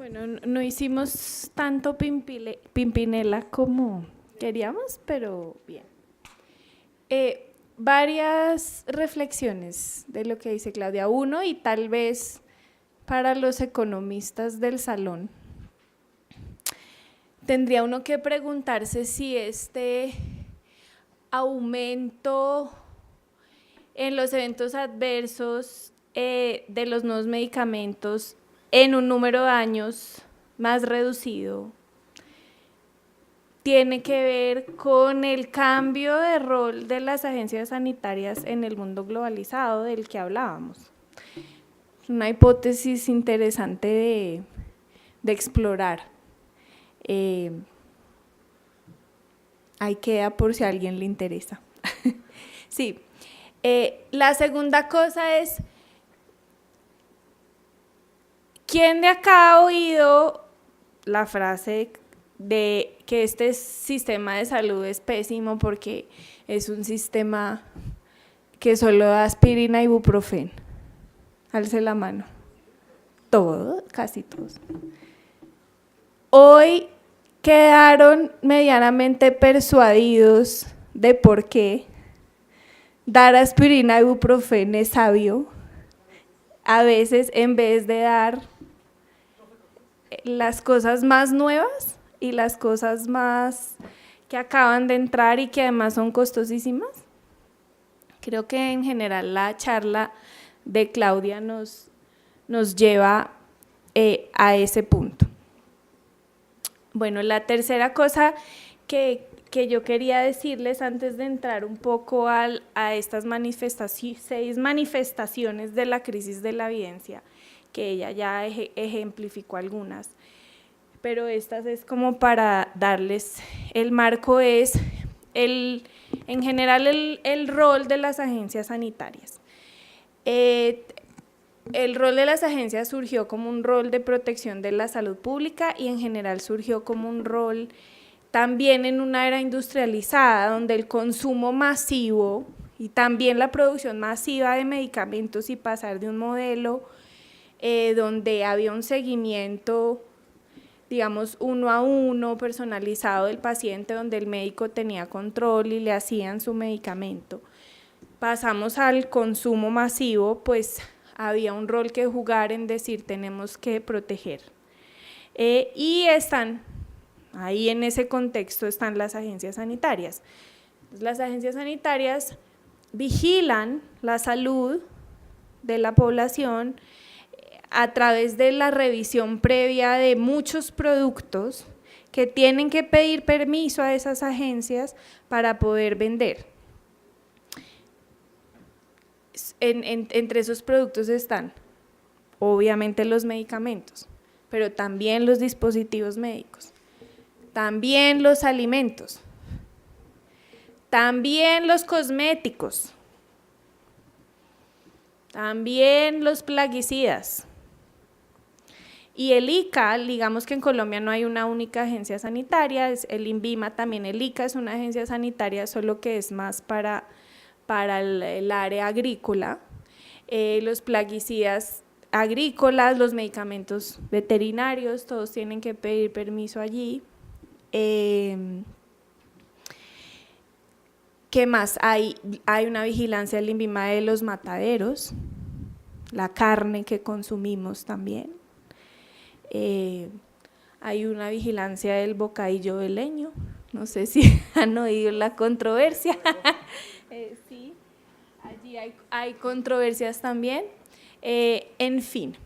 Bueno, no hicimos tanto Pimpinela como queríamos, pero bien. Varias reflexiones de lo que dice Claudia. Uno, y tal vez para los economistas del salón, tendría uno que preguntarse si este aumento en los eventos adversos de los nuevos medicamentos en un número de años más reducido tiene que ver con el cambio de rol de las agencias sanitarias en el mundo globalizado del que hablábamos. Es una hipótesis interesante de explorar. Ahí queda por si a alguien le interesa. Sí. La segunda cosa es, ¿quién de acá ha oído la frase de que este sistema de salud es pésimo porque es un sistema que solo da aspirina y ibuprofeno? Alce la mano. Todos, casi todos. Hoy quedaron medianamente persuadidos de por qué dar aspirina y ibuprofeno es sabio, a veces en vez de dar las cosas más nuevas y las cosas más que acaban de entrar y que además son costosísimas. Creo que en general la charla de Claudia nos lleva a ese punto. Bueno, la tercera cosa que yo quería decirles antes de entrar un poco a estas 6 manifestaciones de la crisis de la evidencia, que ella ya ejemplificó algunas, pero estas es como para darles el marco, es en general el rol de las agencias sanitarias. El rol de las agencias surgió como un rol de protección de la salud pública y en general surgió como un rol también en una era industrializada donde el consumo masivo y también la producción masiva de medicamentos y pasar de un modelo donde había un seguimiento, digamos, 1 a 1, personalizado del paciente, donde el médico tenía control y le hacían su medicamento. Pasamos al consumo masivo, pues había un rol que jugar en decir tenemos que proteger. Y están, ahí en ese contexto están las agencias sanitarias. Las agencias sanitarias vigilan la salud de la población a través de la revisión previa de muchos productos que tienen que pedir permiso a esas agencias para poder vender. Entre esos productos están, obviamente, los medicamentos, pero también los dispositivos médicos, también los alimentos, también los cosméticos, también los plaguicidas. Y el ICA, digamos que en Colombia no hay una única agencia sanitaria, es el INVIMA, también el ICA es una agencia sanitaria, solo que es más para el área agrícola, los plaguicidas agrícolas, los medicamentos veterinarios, todos tienen que pedir permiso allí. ¿Qué más? Hay una vigilancia del INVIMA de los mataderos, la carne que consumimos también. Hay una vigilancia del bocadillo de leño, no sé si han oído la controversia. Sí, allí hay controversias también, en fin.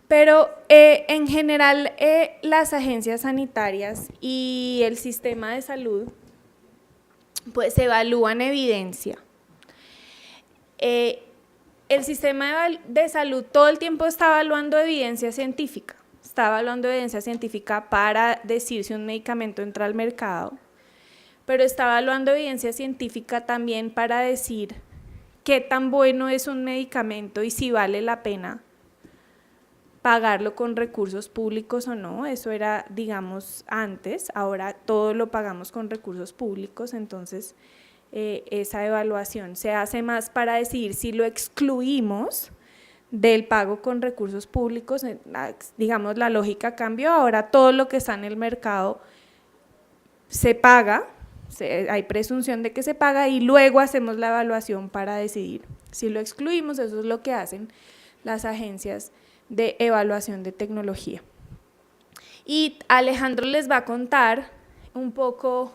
Pero en general las agencias sanitarias y el sistema de salud pues evalúan evidencia. El sistema de salud todo el tiempo está evaluando evidencia científica, para decir si un medicamento entra al mercado, pero está evaluando evidencia científica también para decir qué tan bueno es un medicamento y si vale la pena pagarlo con recursos públicos o no. Eso era, digamos, antes, ahora todo lo pagamos con recursos públicos, entonces esa evaluación se hace más para decidir si lo excluimos del pago con recursos públicos, digamos, la lógica cambió, ahora todo lo que está en el mercado se paga, hay presunción de que se paga y luego hacemos la evaluación para decidir si lo excluimos. Eso es lo que hacen las agencias de evaluación de tecnología. Y Alejandro les va a contar un poco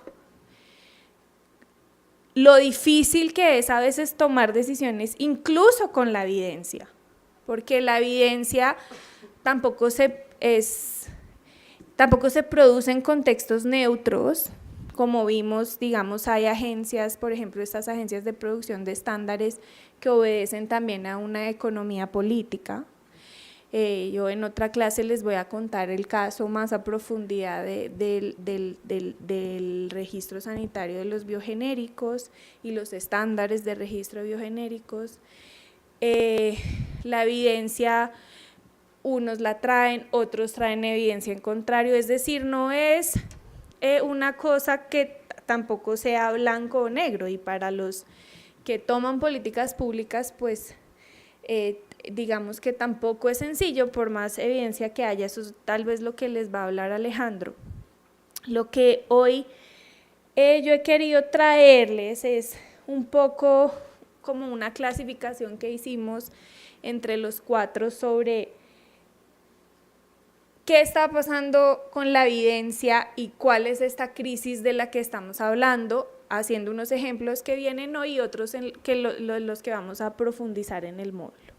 lo difícil que es a veces tomar decisiones, incluso con la evidencia, porque la evidencia tampoco se produce en contextos neutros, como vimos, digamos, hay agencias, por ejemplo, estas agencias de producción de estándares que obedecen también a una economía política. Yo en otra clase les voy a contar el caso más a profundidad del registro sanitario de los biogenéricos y los estándares de registro de biogenéricos. La evidencia, unos la traen, otros traen evidencia en contrario, es decir, no es una cosa que tampoco sea blanco o negro, y para los que toman políticas públicas, pues digamos que tampoco es sencillo por más evidencia que haya. Eso es tal vez lo que les va a hablar Alejandro. Lo que hoy yo he querido traerles es un poco como una clasificación que hicimos entre los cuatro sobre qué está pasando con la evidencia y cuál es esta crisis de la que estamos hablando, haciendo unos ejemplos que vienen hoy y otros los que vamos a profundizar en el módulo.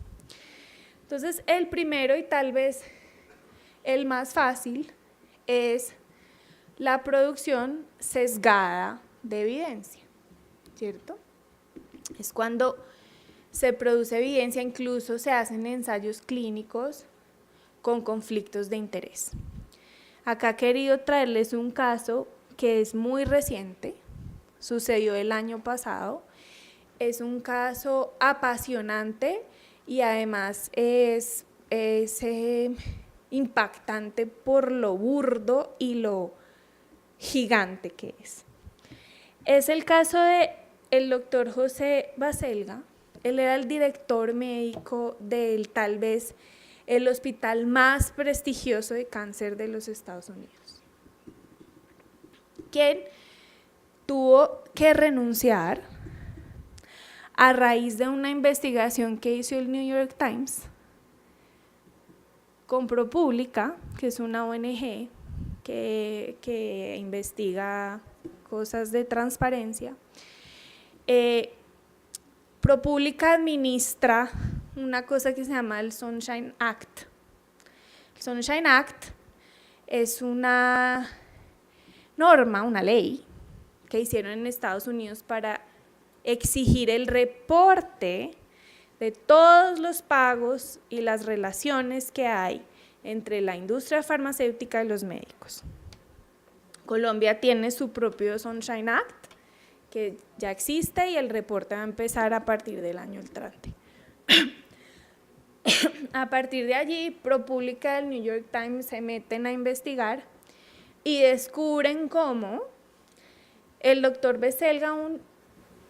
Entonces, el primero y tal vez el más fácil es la producción sesgada de evidencia, ¿cierto? Es cuando se produce evidencia, incluso se hacen ensayos clínicos con conflictos de interés. Acá he querido traerles un caso que es muy reciente, sucedió el año pasado, es un caso apasionante y además es impactante por lo burdo y lo gigante que es. Es el caso del doctor José Baselga. Él era el director médico del tal vez el hospital más prestigioso de cáncer de los Estados Unidos, quien tuvo que renunciar a raíz de una investigación que hizo el New York Times con ProPublica, que es una ONG que investiga cosas de transparencia. ProPublica administra una cosa que se llama el Sunshine Act. El Sunshine Act es una norma, una ley que hicieron en Estados Unidos para exigir el reporte de todos los pagos y las relaciones que hay entre la industria farmacéutica y los médicos. Colombia tiene su propio Sunshine Act, que ya existe, y el reporte va a empezar a partir del año entrante. A partir de allí, ProPublica del New York Times se meten a investigar y descubren cómo el doctor Baselga, un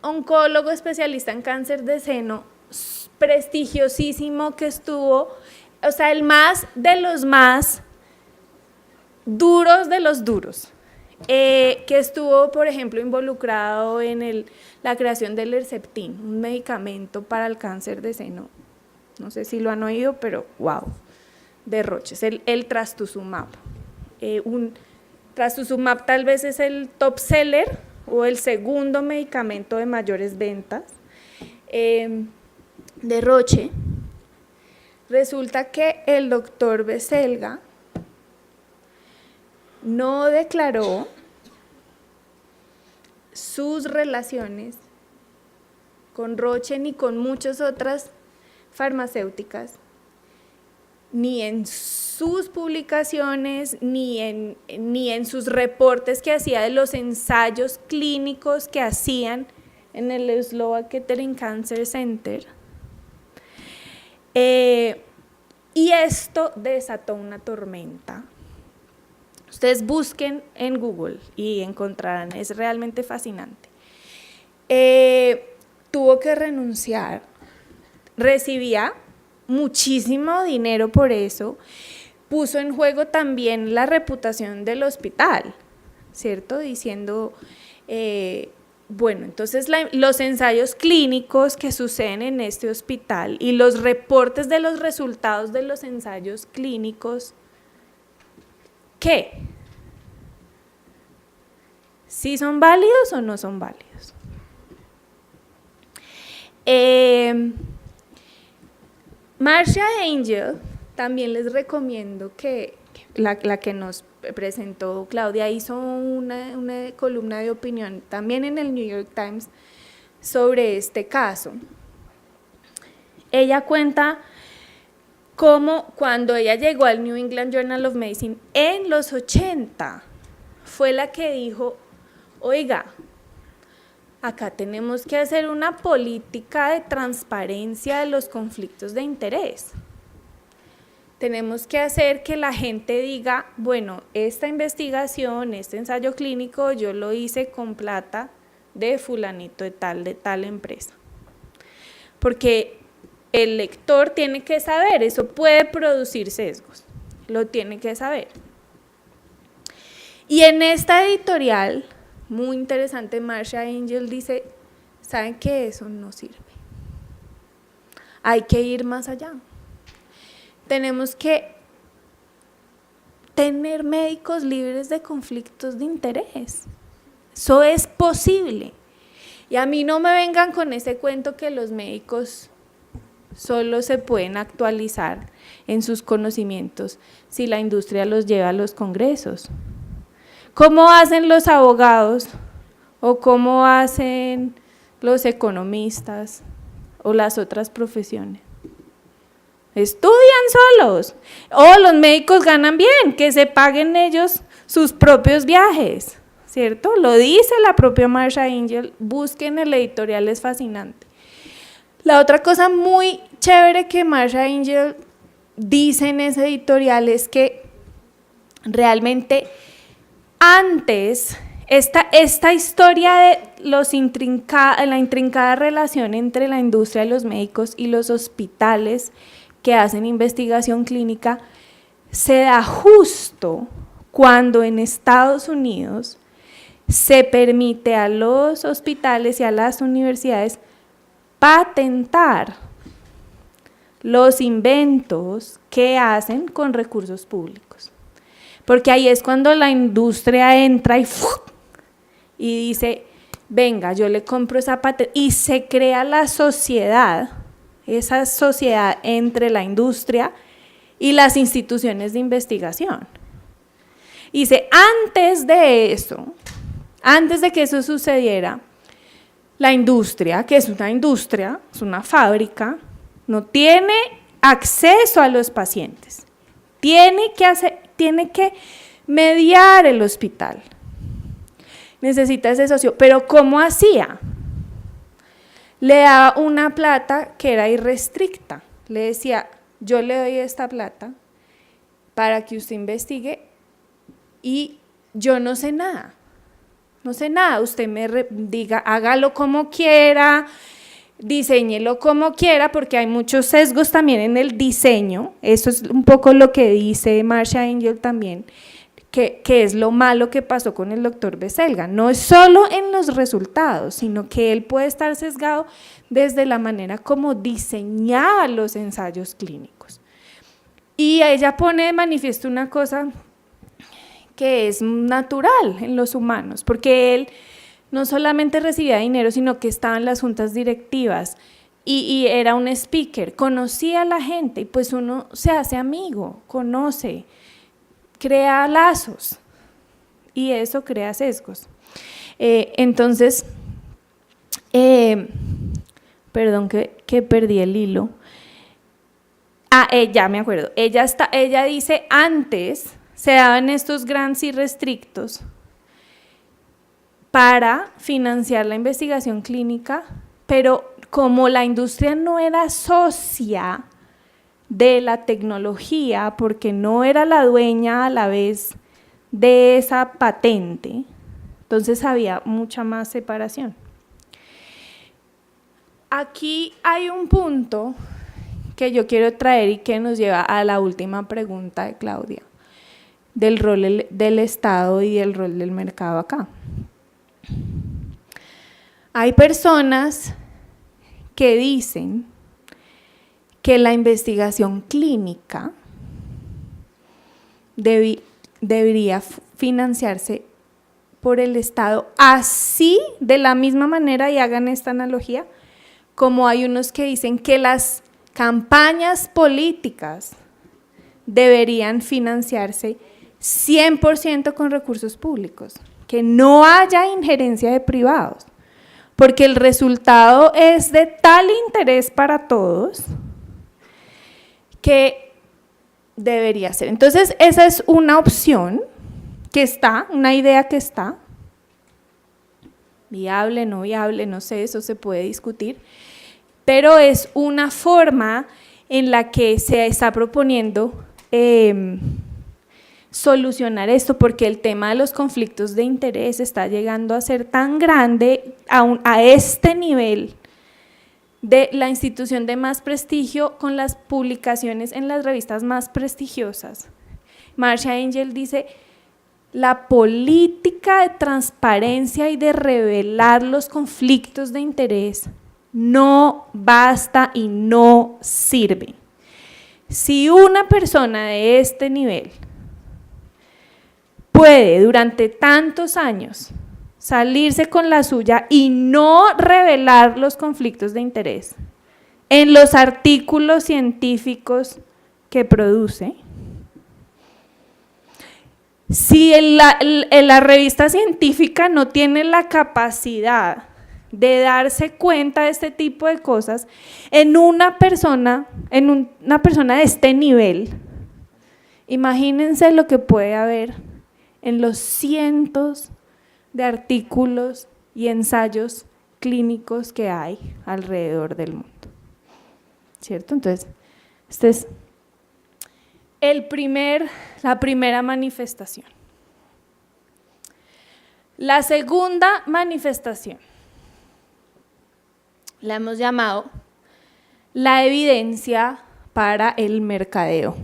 oncólogo especialista en cáncer de seno, prestigiosísimo, que estuvo, o sea, el más de los más duros de los duros, que estuvo, por ejemplo, involucrado en la creación del Herceptin, un medicamento para el cáncer de seno. No sé si lo han oído, pero wow, derroches, el trastuzumab. Trastuzumab tal vez es el top seller o el segundo medicamento de mayores ventas. Derroche. Resulta que el doctor Baselga no declaró sus relaciones con Roche ni con muchas otras farmacéuticas, ni en sus publicaciones, ni en sus reportes que hacía de los ensayos clínicos que hacían en el Sloan Kettering Cancer Center. Y esto desató una tormenta. Ustedes busquen en Google y encontrarán, es realmente fascinante. Tuvo que renunciar, recibía muchísimo dinero por eso, puso en juego también la reputación del hospital, ¿cierto? Diciendo, bueno, entonces los ensayos clínicos que suceden en este hospital y los reportes de los resultados de los ensayos clínicos, ¿qué? ¿Sí son válidos o no son válidos? Marcia Angel, también les recomiendo que la que nos presentó Claudia, hizo una columna de opinión también en el New York Times sobre este caso. Ella cuenta cómo cuando ella llegó al New England Journal of Medicine en los 80, fue la que dijo, oiga, acá tenemos que hacer una política de transparencia de los conflictos de interés. Tenemos que hacer que la gente diga, bueno, esta investigación, este ensayo clínico, yo lo hice con plata de fulanito de tal empresa. Porque el lector tiene que saber, eso puede producir sesgos, lo tiene que saber. Y en esta editorial, muy interesante, Marcia Angel dice, ¿saben qué? Eso no sirve. Hay que ir más allá. Tenemos que tener médicos libres de conflictos de interés. Eso es posible. Y a mí no me vengan con ese cuento que los médicos solo se pueden actualizar en sus conocimientos si la industria los lleva a los congresos. ¿Cómo hacen los abogados o cómo hacen los economistas o las otras profesiones? Estudian solos, o los médicos ganan bien, que se paguen ellos sus propios viajes, ¿cierto? Lo dice la propia Marcia Angel, busquen el editorial, es fascinante. La otra cosa muy chévere que Marcia Angel dice en ese editorial es que realmente antes esta historia de la intrincada relación entre la industria de los médicos y los hospitales que hacen investigación clínica se da justo cuando en Estados Unidos se permite a los hospitales y a las universidades patentar los inventos que hacen con recursos públicos. Porque ahí es cuando la industria entra y dice, venga, yo le compro esa patente, y se crea la sociedad, esa sociedad entre la industria y las instituciones de investigación. Y dice, antes de que eso sucediera, la industria, que es una fábrica, no tiene acceso a los pacientes, tiene que mediar el hospital, necesita ese socio, pero ¿cómo hacía? Le daba una plata que era irrestricta, le decía, yo le doy esta plata para que usted investigue y yo no sé nada, usted me diga, hágalo como quiera, diséñelo como quiera, porque hay muchos sesgos también en el diseño, eso es un poco lo que dice Marcia Angel también, que es lo malo que pasó con el doctor Beselga, no es solo en los resultados, sino que él puede estar sesgado desde la manera como diseñaba los ensayos clínicos. Y ella pone de manifiesto una cosa que es natural en los humanos, porque él no solamente recibía dinero, sino que estaba en las juntas directivas y era un speaker, conocía a la gente y pues uno se hace amigo, conoce, crea lazos y eso crea sesgos. Entonces, perdón que perdí el hilo. Ya me acuerdo, ella dice antes se daban estos grants irrestrictos para financiar la investigación clínica, pero como la industria no era socia de la tecnología, porque no era la dueña a la vez de esa patente, entonces había mucha más separación. Aquí hay un punto que yo quiero traer y que nos lleva a la última pregunta de Claudia, del rol del Estado y del rol del mercado acá. Hay personas que dicen que la investigación clínica debería financiarse por el Estado, así de la misma manera, y hagan esta analogía, como hay unos que dicen que las campañas políticas deberían financiarse 100% con recursos públicos, que no haya injerencia de privados, porque el resultado es de tal interés para todos que debería ser. Entonces, esa es una opción que está, una idea que está, viable, no viable, no sé, eso se puede discutir, pero es una forma en la que se está proponiendo solucionar esto, porque el tema de los conflictos de interés está llegando a ser tan grande a este nivel de la institución de más prestigio con las publicaciones en las revistas más prestigiosas. Marcia Angel dice: la política de transparencia y de revelar los conflictos de interés no basta y no sirve. Si una persona de este nivel puede durante tantos años salirse con la suya y no revelar los conflictos de interés en los artículos científicos que produce, si la revista científica no tiene la capacidad de darse cuenta de este tipo de cosas, en una persona de este nivel, imagínense lo que puede haber en los cientos de artículos y ensayos clínicos que hay alrededor del mundo, ¿cierto? Entonces, este es la primera manifestación. La segunda manifestación la hemos llamado la evidencia para el mercadeo.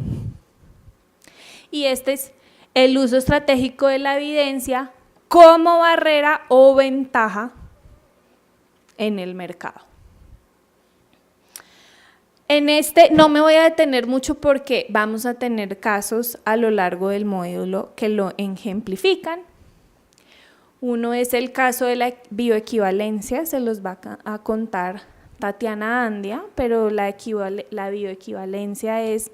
Y este es el uso estratégico de la evidencia como barrera o ventaja en el mercado. En este no me voy a detener mucho porque vamos a tener casos a lo largo del módulo que lo ejemplifican. Uno es el caso de la bioequivalencia, se los va a contar Tatiana Andia, pero la bioequivalencia es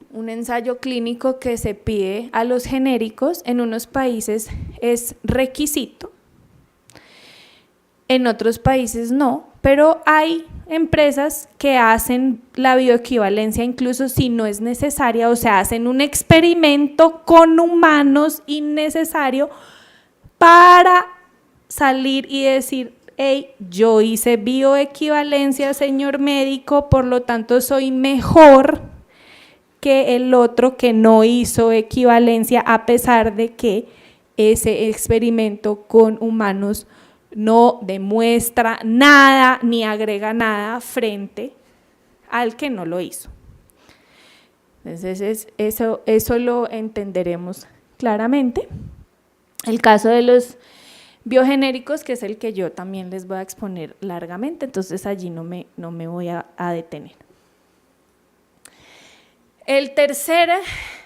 un ensayo clínico que se pide a los genéricos. En unos países es requisito, en otros países no, pero hay empresas que hacen la bioequivalencia incluso si no es necesaria, o sea, hacen un experimento con humanos innecesario para salir y decir: hey, yo hice bioequivalencia, señor médico, por lo tanto soy mejor que el otro que no hizo equivalencia, a pesar de que ese experimento con humanos no demuestra nada ni agrega nada frente al que no lo hizo. Entonces, eso lo entenderemos claramente. El caso de los biogenéricos, que es el que yo también les voy a exponer largamente, entonces allí no me voy a detener.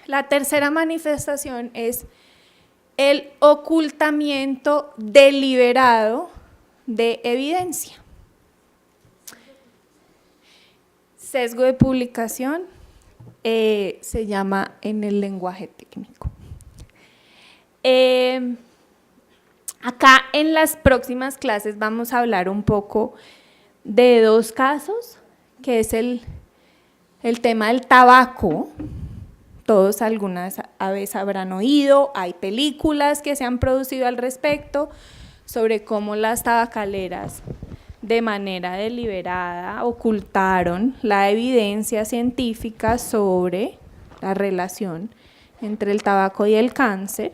La tercera manifestación es el ocultamiento deliberado de evidencia. Sesgo de publicación se llama en el lenguaje técnico. Acá en las próximas clases vamos a hablar un poco de dos casos, que es el tema del tabaco. Todos alguna vez habrán oído, hay películas que se han producido al respecto sobre cómo las tabacaleras de manera deliberada ocultaron la evidencia científica sobre la relación entre el tabaco y el cáncer.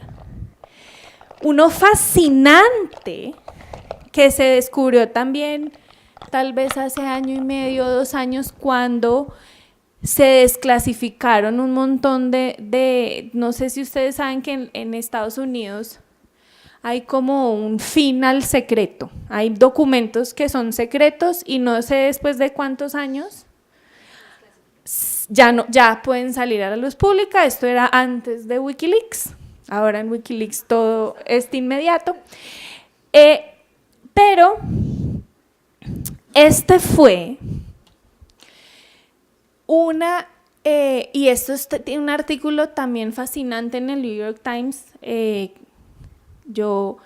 Uno fascinante que se descubrió también tal vez hace año y medio, 2 años, cuando se desclasificaron un montón no sé si ustedes saben que en Estados Unidos hay como un final secreto, hay documentos que son secretos y no sé después de cuántos años ya pueden salir a la luz pública. Esto era antes de Wikileaks, ahora en Wikileaks todo es inmediato, pero este fue y esto tiene un artículo también fascinante en el New York Times. Yo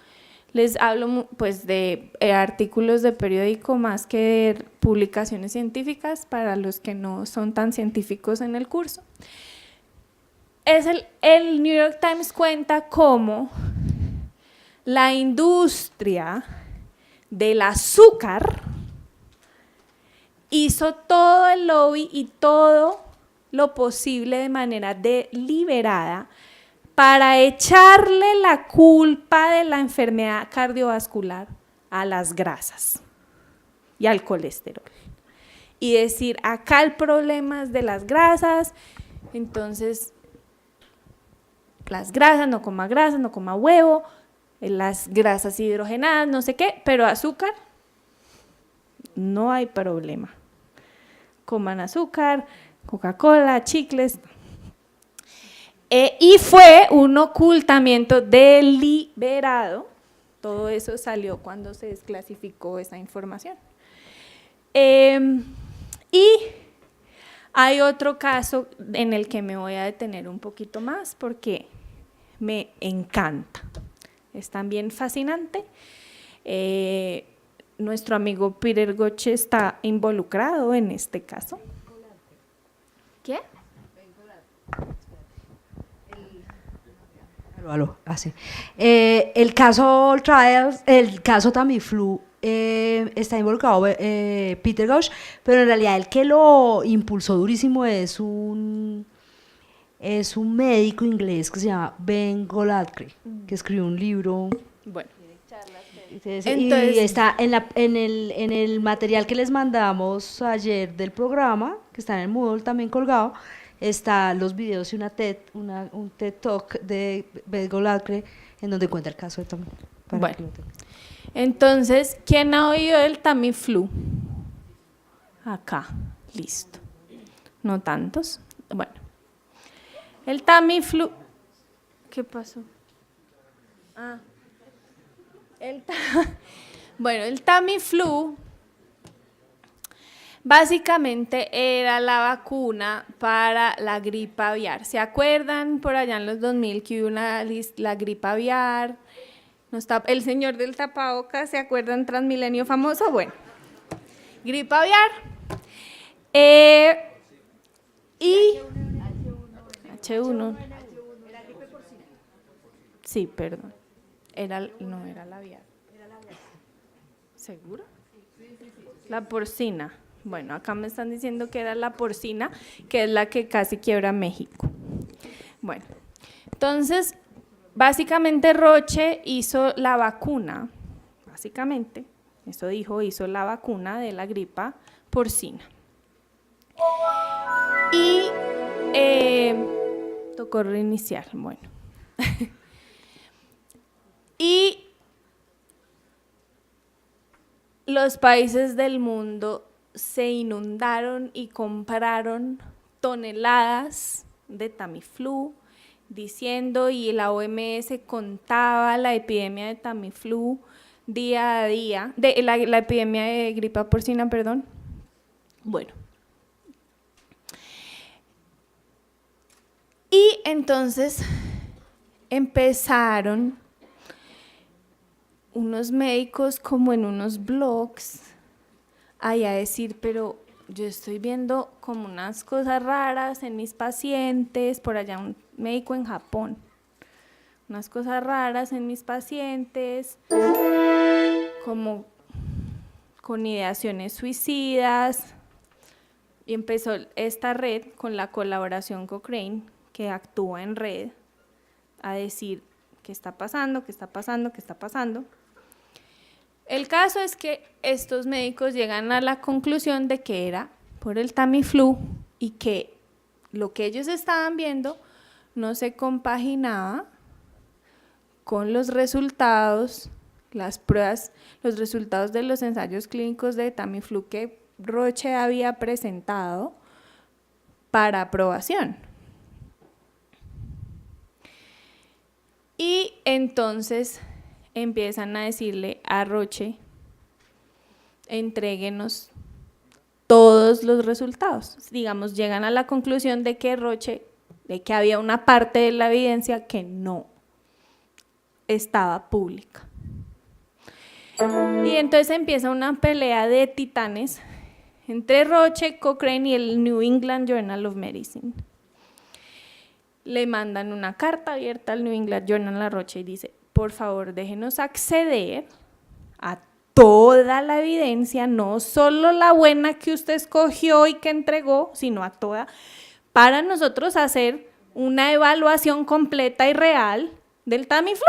les hablo pues de artículos de periódico más que de publicaciones científicas para los que no son tan científicos en el curso. El New York Times cuenta cómo la industria del azúcar hizo todo el lobby y todo lo posible de manera deliberada para echarle la culpa de la enfermedad cardiovascular a las grasas y al colesterol. Y decir, acá el problema es de las grasas, entonces las grasas, no coma huevo, las grasas hidrogenadas, no sé qué, pero azúcar, no hay problema. Coman azúcar, Coca-Cola, chicles. Y fue un ocultamiento deliberado. Todo eso salió cuando se desclasificó esa información. Y hay otro caso en el que me voy a detener un poquito más porque me encanta. Es también fascinante. Nuestro amigo Peter Gotch está involucrado en este caso. ¿Qué? Sí. El caso Trials, el caso Tamiflu, está involucrado Peter Ghosh, pero en realidad el que lo impulsó durísimo es un médico inglés que se llama Ben Goladriel, que escribió un libro. Bueno. Entonces, y está en el material que les mandamos ayer del programa, que está en el Moodle también colgado, están los videos y un TED Talk de Ben Goladriel en donde cuenta el caso de Tamiflu. Bueno, entonces, ¿quién ha oído del Tamiflu? Acá, listo. No tantos. Bueno, el Tamiflu, ¿qué pasó? Bueno, el Tamiflu básicamente era la vacuna para la gripa aviar. ¿Se acuerdan por allá en los 2000 que hubo la gripa aviar? El señor del tapabocas, ¿se acuerdan? Transmilenio famoso. Bueno, gripa aviar. Y H1. Sí, perdón. No era la aviar. ¿Seguro? La porcina. Bueno, acá me están diciendo que era la porcina, que es la que casi quiebra México. Bueno, entonces, básicamente Roche hizo la vacuna, básicamente, eso dijo, hizo la vacuna de la gripa porcina. Y tocó reiniciar, bueno. Y los países del mundo se inundaron y compraron toneladas de Tamiflu, diciendo, y la OMS contaba la epidemia de Tamiflu día a día, la epidemia de gripa porcina, perdón. Bueno. Y entonces empezaron unos médicos como en unos blogs ahí a decir, pero yo estoy viendo como unas cosas raras en mis pacientes, por allá un médico en Japón, unas cosas raras en mis pacientes, como con ideaciones suicidas, y empezó esta red con la colaboración Cochrane, que actúa en red, a decir qué está pasando, qué está pasando, qué está pasando. El caso es que estos médicos llegan a la conclusión de que era por el Tamiflu y que lo que ellos estaban viendo no se compaginaba con los resultados, las pruebas, los resultados de los ensayos clínicos de Tamiflu que Roche había presentado para aprobación. Y entonces empiezan a decirle a Roche, entréguenos todos los resultados. Digamos, llegan a la conclusión de que Roche, de que había una parte de la evidencia que no estaba pública. Y entonces empieza una pelea de titanes entre Roche, Cochrane y el New England Journal of Medicine. Le mandan una carta abierta al New England Journal a Roche y dice, por favor, déjenos acceder a toda la evidencia, no solo la buena que usted escogió y que entregó, sino a toda, para nosotros hacer una evaluación completa y real del Tamiflu.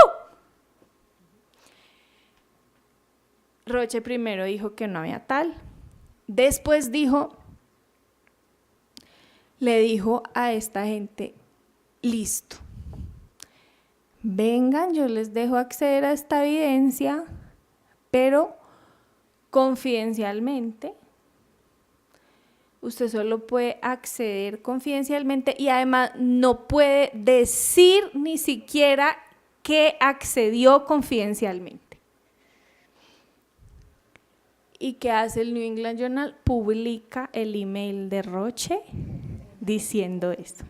Roche primero dijo que no había tal, después le dijo a esta gente, listo, vengan, yo les dejo acceder a esta evidencia, pero confidencialmente. Usted solo puede acceder confidencialmente y además no puede decir ni siquiera que accedió confidencialmente. ¿Y qué hace el New England Journal? Publica el email de Roche diciendo esto.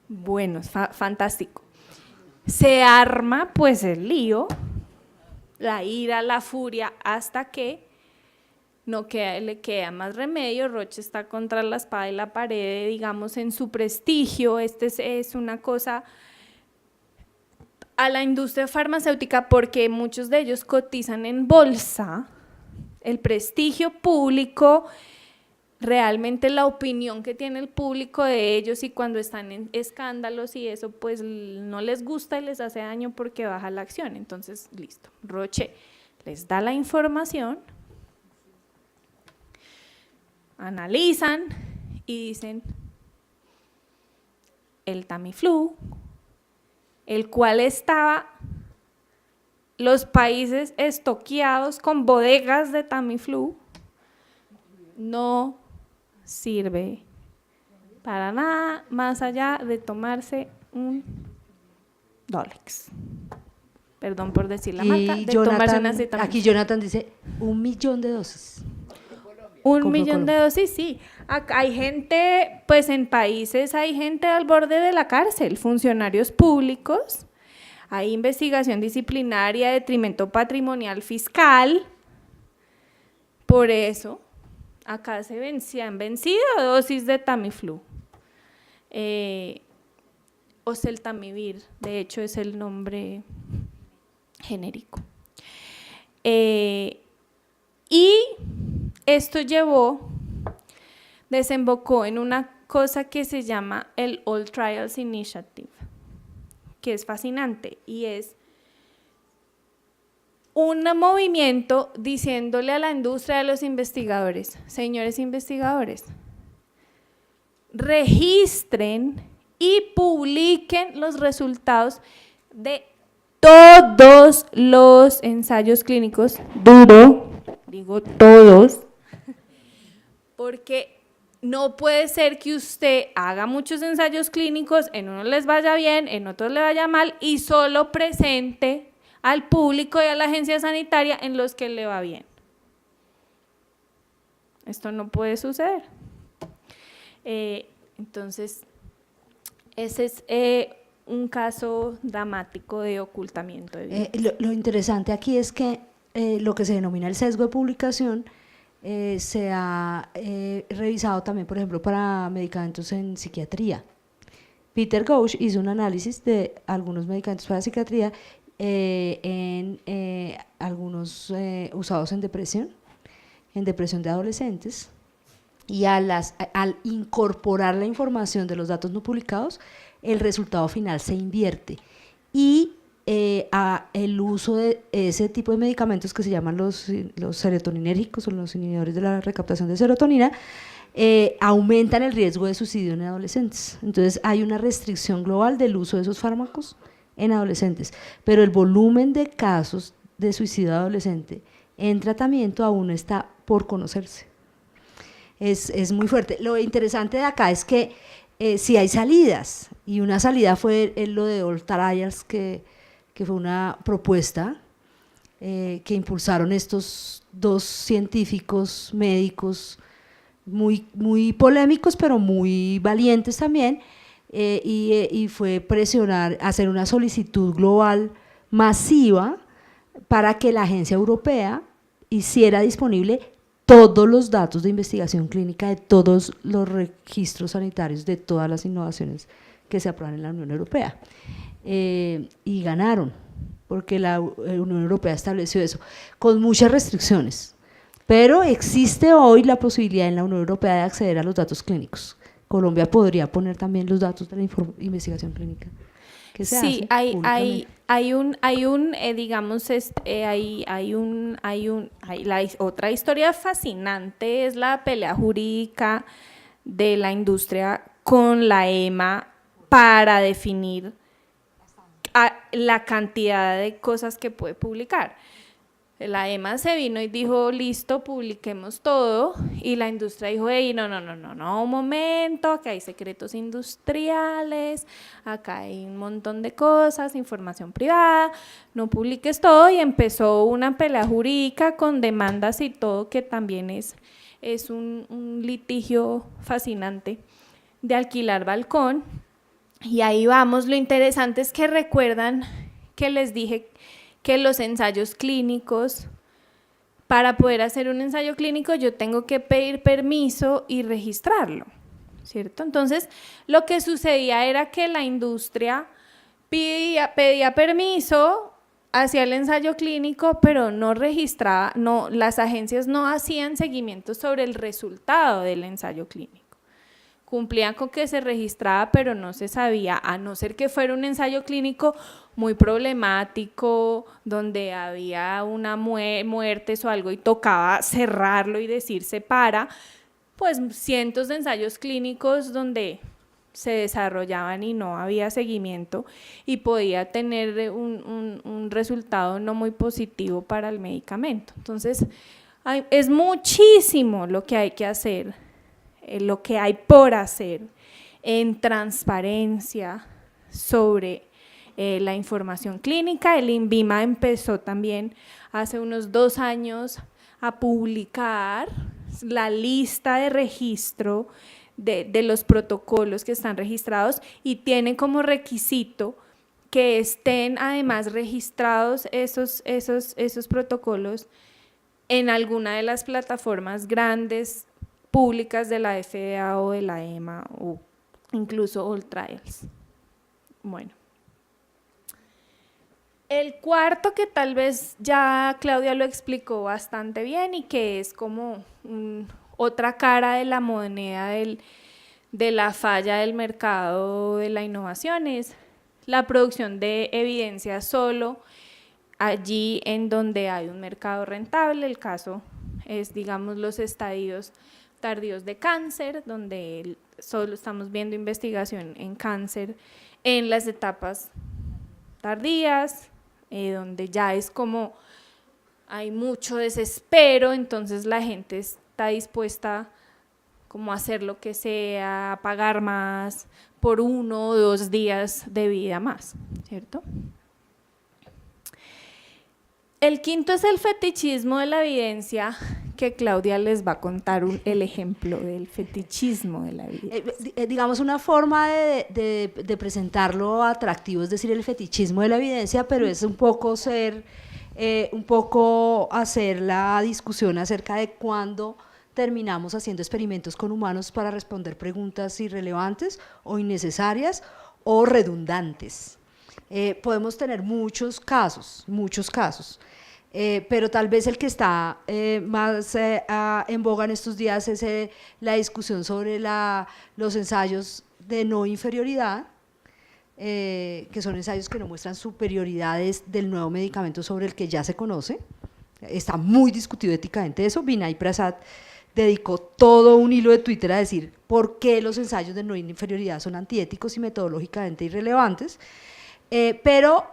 Bueno, fantástico. Se arma pues el lío, la ira, la furia, hasta que le queda más remedio. Roche está contra la espada y la pared, digamos, en su prestigio. Es una cosa a la industria farmacéutica porque muchos de ellos cotizan en bolsa, el prestigio público, realmente la opinión que tiene el público de ellos y cuando están en escándalos y eso pues no les gusta y les hace daño porque baja la acción. Entonces, listo, Roche les da la información, analizan y dicen el Tamiflu, el cual estaba los países estoqueados con bodegas de Tamiflu, no sirve para nada más allá de tomarse un Dolex. Perdón por decir la marca, de tomarse una acetaminofen. Aquí Jonathan dice 1 millón de dosis. 1 millón de dosis, sí. Acá hay gente, pues en países hay gente al borde de la cárcel, funcionarios públicos, hay investigación disciplinaria, detrimento patrimonial fiscal, por eso acá se han vencido dosis de Tamiflu. Oseltamivir, de hecho es el nombre genérico. Y esto desembocó en una cosa que se llama el All Trials Initiative, que es fascinante y es un movimiento diciéndole a la industria, a los investigadores, señores investigadores, registren y publiquen los resultados de todos los ensayos clínicos, digo todos, porque no puede ser que usted haga muchos ensayos clínicos, en unos les vaya bien, en otros le vaya mal y solo presente al público y a la agencia sanitaria en los que le va bien. Esto no puede suceder. Entonces, ese es un caso dramático de ocultamiento de evidencia. Lo interesante aquí es que lo que se denomina el sesgo de publicación se ha revisado también, por ejemplo, para medicamentos en psiquiatría. Peter Ghosh hizo un análisis de algunos medicamentos para psiquiatría, algunos usados en depresión de adolescentes, y al incorporar la información de los datos no publicados, el resultado final se invierte y el uso de ese tipo de medicamentos que se llaman los serotoninérgicos o los inhibidores de la recaptación de serotonina, aumentan el riesgo de suicidio en adolescentes. Entonces hay una restricción global del uso de esos fármacos en adolescentes, pero el volumen de casos de suicidio adolescente en tratamiento aún está por conocerse. Es muy fuerte. Lo interesante de acá es que sí hay salidas, y una salida fue lo de All Trials, que fue una propuesta que impulsaron estos dos científicos médicos muy polémicos, pero muy valientes también, y fue presionar, hacer una solicitud global masiva para que la agencia europea hiciera disponible todos los datos de investigación clínica de todos los registros sanitarios de todas las innovaciones que se aprueban en la Unión Europea. Y ganaron, porque la Unión Europea estableció eso, con muchas restricciones, pero existe hoy la posibilidad en la Unión Europea de acceder a los datos clínicos. Colombia podría poner también los datos de la investigación clínica que se sí, hace otra historia fascinante es la pelea jurídica de la industria con la EMA para definir la cantidad de cosas que puede publicar. La EMA se vino y dijo, listo, publiquemos todo, y la industria dijo, hey, no, un momento, acá hay secretos industriales, acá hay un montón de cosas, información privada, no publiques todo, y empezó una pelea jurídica con demandas y todo, que también es un litigio fascinante de alquilar balcón. Y ahí vamos. Lo interesante es que recuerdan que les dije que los ensayos clínicos, para poder hacer un ensayo clínico yo tengo que pedir permiso y registrarlo, ¿cierto? Entonces, lo que sucedía era que la industria pedía permiso, hacía el ensayo clínico, pero no registraba, las agencias no hacían seguimiento sobre el resultado del ensayo clínico. Cumplían con que se registraba, pero no se sabía, a no ser que fuera un ensayo clínico muy problemático, donde había una muertes o algo y tocaba cerrarlo y decir se para, pues cientos de ensayos clínicos donde se desarrollaban y no había seguimiento y podía tener un resultado no muy positivo para el medicamento. Entonces, es muchísimo lo que hay que hacer, lo que hay por hacer en transparencia sobre la información clínica. El INVIMA empezó también hace unos 2 años a publicar la lista de registro de los protocolos que están registrados, y tiene como requisito que estén además registrados esos protocolos en alguna de las plataformas grandes públicas de la FDA o de la EMA o incluso All Trials. Bueno. El cuarto, que tal vez ya Claudia lo explicó bastante bien y que es como otra cara de la moneda de la falla del mercado de la innovación, es la producción de evidencia solo allí en donde hay un mercado rentable. El caso es, digamos, los estadios tardíos de cáncer, donde solo estamos viendo investigación en cáncer en las etapas tardías, donde ya es como hay mucho desespero, entonces la gente está dispuesta como a hacer lo que sea, a pagar más por 1 o 2 días de vida más, ¿cierto? El quinto es el fetichismo de la evidencia, que Claudia les va a contar el ejemplo del fetichismo de la evidencia. Digamos, una forma de presentarlo atractivo, es decir, el fetichismo de la evidencia, pero es un poco hacer la discusión acerca de cuándo terminamos haciendo experimentos con humanos para responder preguntas irrelevantes o innecesarias o redundantes. Podemos tener muchos casos, pero tal vez el que está más en boga en estos días es la discusión sobre los ensayos de no inferioridad, que son ensayos que no muestran superioridades del nuevo medicamento sobre el que ya se conoce. Está muy discutido éticamente eso. Vinay Prasad dedicó todo un hilo de Twitter a decir por qué los ensayos de no inferioridad son antiéticos y metodológicamente irrelevantes, pero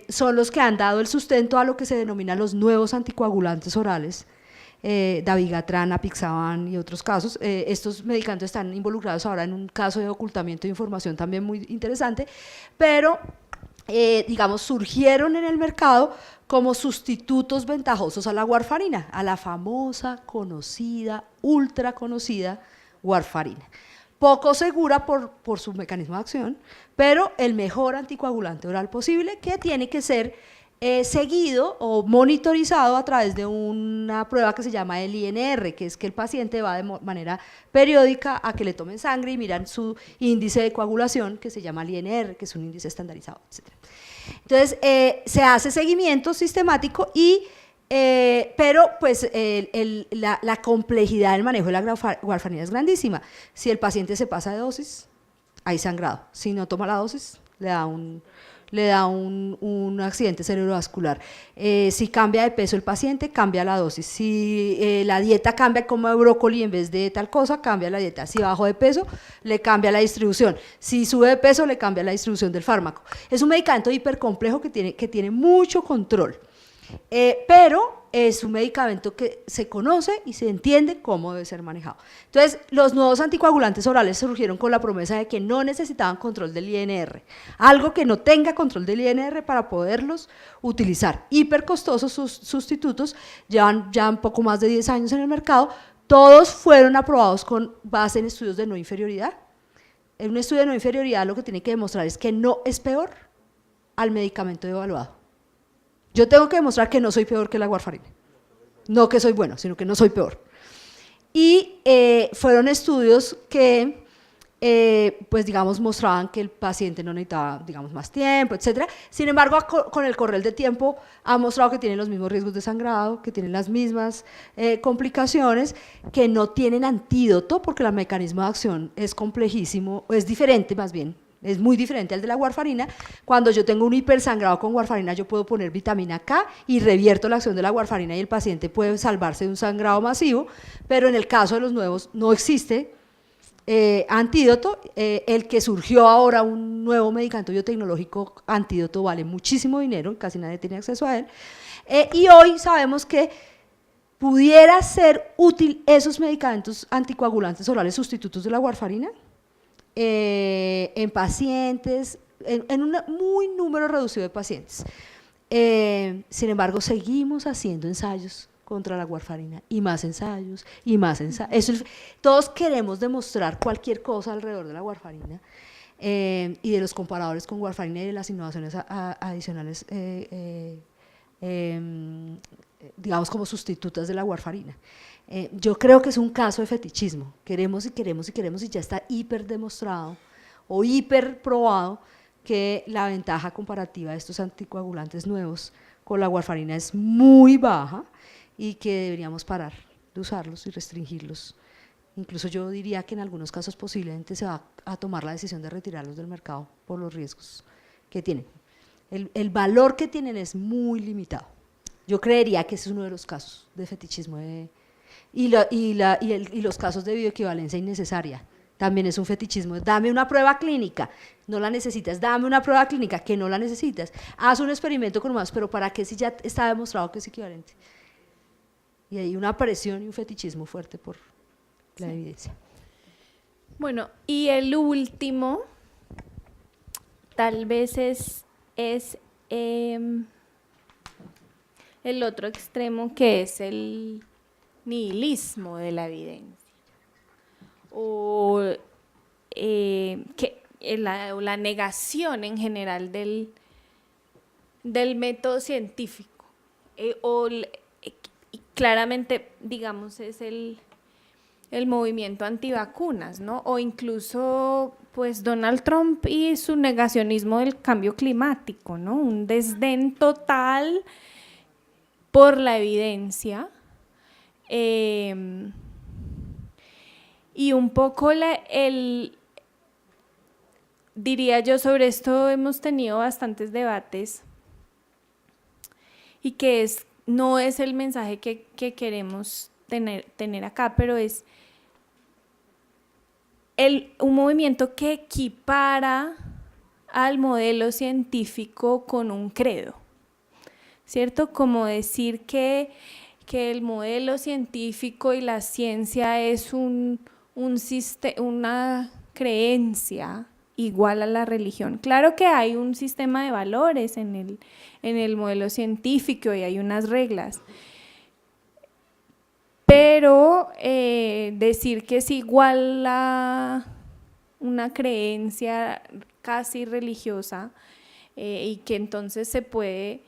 son los que han dado el sustento a lo que se denomina los nuevos anticoagulantes orales, dabigatran, apixaban y otros casos. Estos medicamentos están involucrados ahora en un caso de ocultamiento de información también muy interesante, pero digamos, surgieron en el mercado como sustitutos ventajosos a la warfarina, a la famosa, conocida, ultra conocida warfarina. Poco segura por su mecanismo de acción, pero el mejor anticoagulante oral posible, que tiene que ser seguido o monitorizado a través de una prueba que se llama el INR, que es que el paciente va de manera periódica a que le tomen sangre y miran su índice de coagulación, que se llama el INR, que es un índice estandarizado, etc. Entonces, se hace seguimiento sistemático pero pues la complejidad del manejo de la warfarina es grandísima. Si el paciente se pasa de dosis, hay sangrado. Si no toma la dosis, le da un accidente cerebrovascular. Si cambia de peso el paciente, cambia la dosis. Si la dieta cambia, como de brócoli en vez de tal cosa, cambia la dieta. Si bajó de peso, le cambia la distribución. Si sube de peso, le cambia la distribución del fármaco. Es un medicamento hipercomplejo que tiene mucho control, pero es un medicamento que se conoce y se entiende cómo debe ser manejado. Entonces, los nuevos anticoagulantes orales surgieron con la promesa de que no necesitaban control del INR, algo que no tenga control del INR para poderlos utilizar. Hipercostosos sus sustitutos, llevan ya un poco más de 10 años en el mercado, todos fueron aprobados con base en estudios de no inferioridad. En un estudio de no inferioridad lo que tiene que demostrar es que no es peor al medicamento evaluado. Yo tengo que demostrar que no soy peor que la warfarina, no que soy bueno, sino que no soy peor. Y fueron estudios que, pues digamos, mostraban que el paciente no necesitaba, digamos, más tiempo, etc. Sin embargo, con el correr del tiempo ha mostrado que tienen los mismos riesgos de sangrado, que tienen las mismas complicaciones, que no tienen antídoto, porque el mecanismo de acción es complejísimo, o es diferente más bien. Es muy diferente al de la warfarina. Cuando yo tengo un hipersangrado con warfarina, yo puedo poner vitamina K y revierto la acción de la warfarina y el paciente puede salvarse de un sangrado masivo, pero en el caso de los nuevos no existe antídoto. El que surgió ahora, un nuevo medicamento biotecnológico antídoto, vale muchísimo dinero, casi nadie tiene acceso a él, y hoy sabemos que pudiera ser útil esos medicamentos anticoagulantes orales sustitutos de la warfarina, en pacientes, en un muy número reducido de pacientes. Sin embargo, seguimos haciendo ensayos contra la warfarina, y más ensayos, y más ensayos. Todos queremos demostrar cualquier cosa alrededor de la warfarina, y de los comparadores con warfarina y de las innovaciones adicionales, digamos, como sustitutas de la warfarina. Yo creo que es un caso de fetichismo. Queremos y queremos y queremos, y ya está hiper demostrado o hiper probado que la ventaja comparativa de estos anticoagulantes nuevos con la warfarina es muy baja y que deberíamos parar de usarlos y restringirlos. Incluso yo diría que en algunos casos posiblemente se va a tomar la decisión de retirarlos del mercado por los riesgos que tienen. El valor que tienen es muy limitado. Yo creería que ese es uno de los casos de fetichismo y los casos de bioequivalencia innecesaria. También es un fetichismo. Dame una prueba clínica, no la necesitas. Dame una prueba clínica, que no la necesitas. Haz un experimento con humanos, pero ¿para qué si ya está demostrado que es equivalente? Y hay una presión y un fetichismo fuerte por la evidencia. Bueno, y el último, tal vez es el otro extremo, que es el nihilismo de la evidencia, o la negación en general del método científico, y claramente, digamos, es el movimiento antivacunas, ¿no? O incluso, pues, Donald Trump y su negacionismo del cambio climático, ¿no? Un desdén total por la evidencia, y un poco diría yo, sobre esto hemos tenido bastantes debates y que no es el mensaje que queremos tener acá, pero es un movimiento que equipara al modelo científico con un credo, ¿cierto? Como decir que el modelo científico y la ciencia es una creencia igual a la religión. Claro que hay un sistema de valores en el modelo científico y hay unas reglas, pero decir que es igual a una creencia casi religiosa y que entonces se puede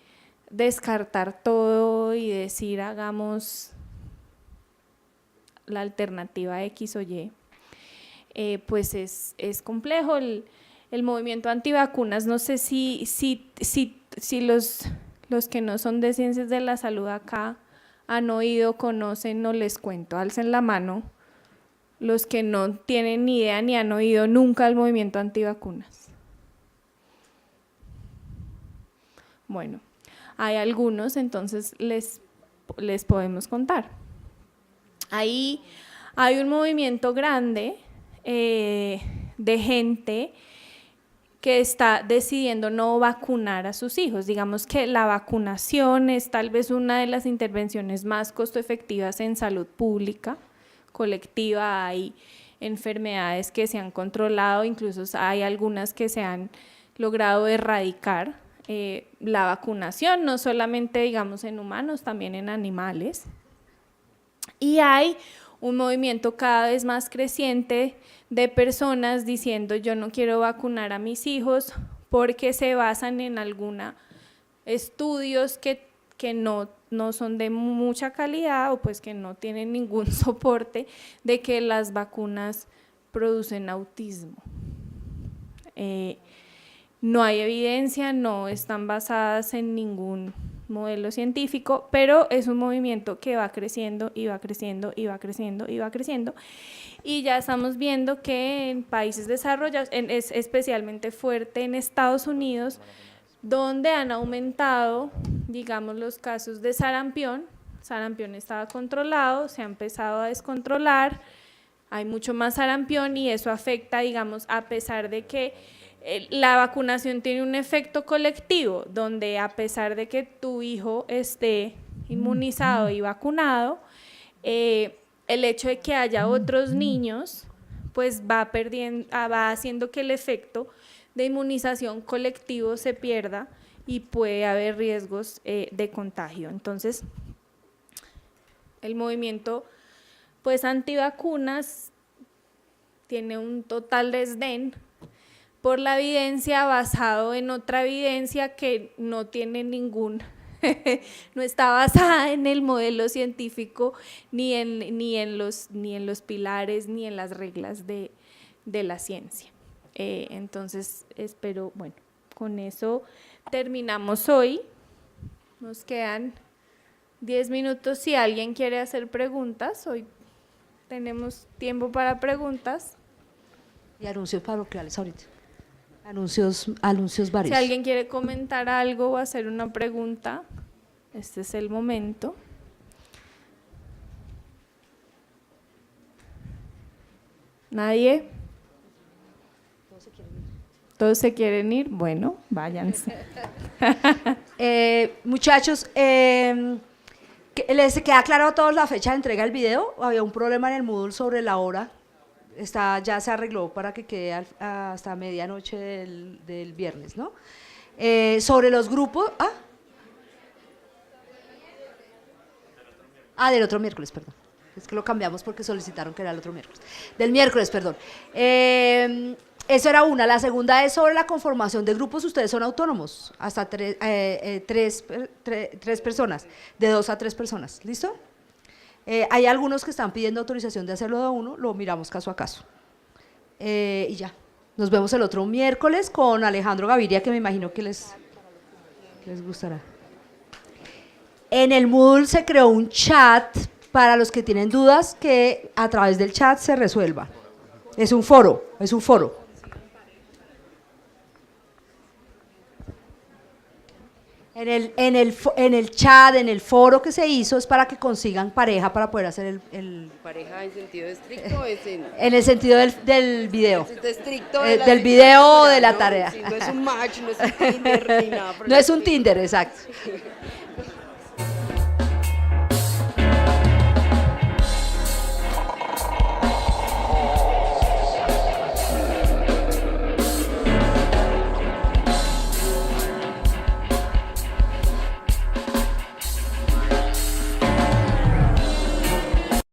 descartar todo y decir hagamos la alternativa X o Y, pues es complejo. El movimiento antivacunas, no sé si los que no son de ciencias de la salud acá han oído, conocen, no les cuento, alcen la mano los que no tienen ni idea ni han oído nunca el movimiento antivacunas. Bueno, hay algunos, entonces les podemos contar. Ahí hay un movimiento grande de gente que está decidiendo no vacunar a sus hijos. Digamos que la vacunación es tal vez una de las intervenciones más costo efectivas en salud pública, colectiva. Hay enfermedades que se han controlado, incluso hay algunas que se han logrado erradicar. La vacunación, no solamente digamos en humanos, también en animales. Y hay un movimiento cada vez más creciente de personas diciendo yo no quiero vacunar a mis hijos porque se basan en algunos estudios que no son de mucha calidad o pues que no tienen ningún soporte de que las vacunas producen autismo. No hay evidencia, no están basadas en ningún modelo científico, pero es un movimiento que va creciendo y va creciendo y va creciendo y va creciendo, y ya estamos viendo que en países desarrollados, es especialmente fuerte en Estados Unidos, donde han aumentado, digamos, los casos de sarampión. Sarampión estaba controlado, se ha empezado a descontrolar, hay mucho más sarampión y eso afecta, digamos, a pesar de que la vacunación tiene un efecto colectivo, donde a pesar de que tu hijo esté inmunizado y vacunado, el hecho de que haya otros niños, pues va haciendo que el efecto de inmunización colectivo se pierda y puede haber riesgos de contagio. Entonces, el movimiento pues antivacunas tiene un total desdén por la evidencia basado en otra evidencia que no tiene no está basada en el modelo científico ni en los pilares ni en las reglas de la ciencia. Entonces espero, bueno, con eso terminamos hoy, nos quedan 10 minutos si alguien quiere hacer preguntas, hoy tenemos tiempo para preguntas. Y anuncios parroquiales ahorita. Anuncios varios. Si alguien quiere comentar algo o hacer una pregunta, este es el momento. ¿Nadie? ¿Todos se quieren ir? Bueno, váyanse. Muchachos, ¿les queda claro a todos la fecha de entrega del video? Había un problema en el Moodle sobre la hora. Ya se arregló para que quede hasta medianoche del viernes, ¿no? Sobre los grupos… del otro miércoles, perdón. Es que lo cambiamos porque solicitaron que era el otro miércoles. Del miércoles, perdón. Eso era una. La segunda es sobre la conformación de grupos. Ustedes son autónomos, hasta tres personas, de 2 a 3 personas. ¿Listo? Hay algunos que están pidiendo autorización de hacerlo de uno, lo miramos caso a caso. Y ya, nos vemos el otro miércoles con Alejandro Gaviria, que me imagino que les gustará. En el Moodle se creó un chat para los que tienen dudas, que a través del chat se resuelva. Es un foro. En el chat, en el foro que se hizo, es para que consigan pareja para poder hacer el ¿Pareja en sentido estricto? Es en el sentido del video. en sentido estricto Del situación video o de real, la ¿no? tarea. Sí, no es un match, no es un Tinder ni nada. por No el es un estilo. Tinder, exacto.